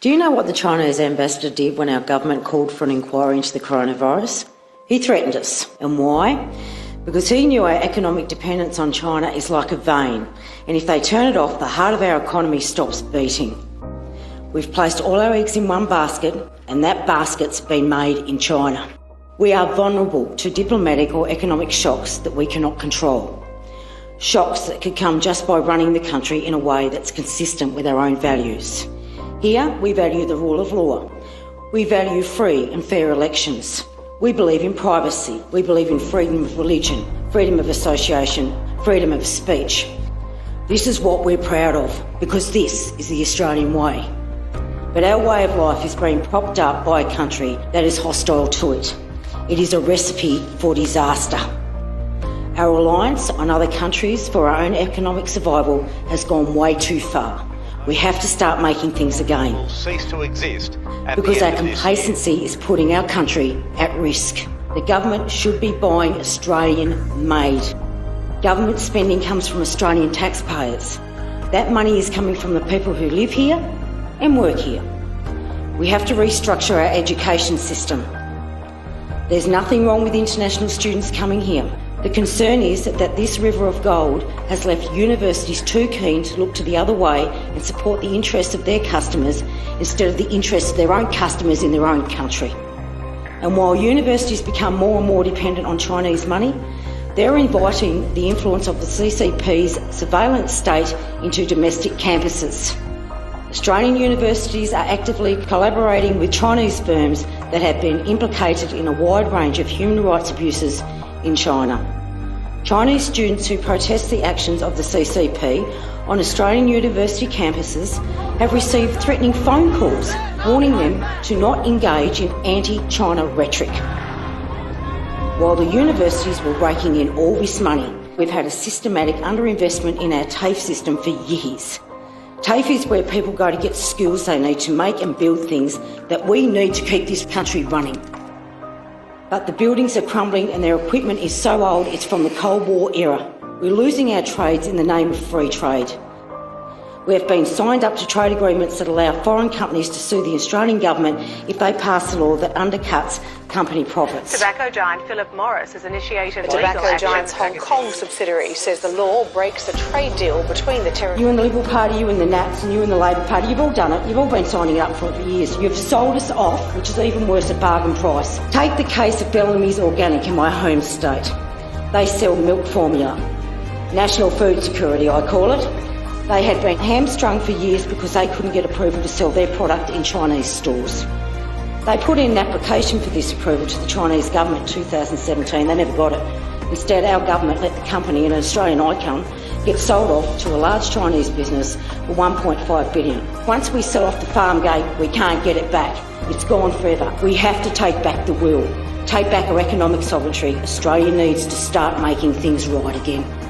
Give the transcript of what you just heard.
Do you know what the Chinese ambassador did when our government called for an inquiry into the coronavirus? He threatened us. And why? Because he knew our economic dependence on China is like a vein, and if they turn it off, the heart of our economy stops beating. We've placed all our eggs in one basket, and that basket's been made in China. We are vulnerable to diplomatic or economic shocks that we cannot control. Shocks that could come just by running the country in a way that's consistent with our own values. Here, we value the rule of law. We value free and fair elections. We believe in privacy. We believe in freedom of religion, freedom of association, freedom of speech. This is what we're proud of, because this is the Australian way. But our way of life is being propped up by a country that is hostile to it. It is a recipe for disaster. Our reliance on other countries for our own economic survival has gone way too far. We have to start making things again. Will cease to exist because our complacency is putting our country at risk. The government should be buying Australian-made. Government spending comes from Australian taxpayers. That money is coming from the people who live here and work here. We have to restructure our education system. There's nothing wrong with international students coming here. The concern is that this river of gold has left universities too keen to look to the other way and support the interests of their customers instead of the interests of their own customers in their own country. And while universities become more and more dependent on Chinese money, they're inviting the influence of the CCP's surveillance state into domestic campuses. Australian universities are actively collaborating with Chinese firms that have been implicated in a wide range of human rights abuses in China. Chinese students who protest the actions of the CCP on Australian university campuses have received threatening phone calls warning them to not engage in anti-China rhetoric. While the universities were raking in all this money, we've had a systematic underinvestment in our TAFE system for years. TAFE is where people go to get skills they need to make and build things that we need to keep this country running. But the buildings are crumbling and their equipment is so old it's from the Cold War era. We're losing our trades in the name of free trade. We have been signed up to trade agreements that allow foreign companies to sue the Australian government if they pass a law that undercuts company profits. Tobacco giant Philip Morris has initiated the tobacco giant's Hong Kong subsidiary says the law breaks the trade deal between the territories. You in the Liberal Party, you in the Nats and you in the Labor Party, you've all done it. You've all been signing up for it for years. You've sold us off, which is even worse, at bargain price. Take the case of Bellamy's Organic in my home state. They sell milk formula. National food security, I call it. They had been hamstrung for years because they couldn't get approval to sell their product in Chinese stores. They put in an application for this approval to the Chinese government in 2017. They never got it. Instead, our government let the company, an Australian icon, get sold off to a large Chinese business for $1.5 billion. Once we sell off the farm gate, we can't get it back. It's gone forever. We have to take back the will, take back our economic sovereignty. Australia needs to start making things right again.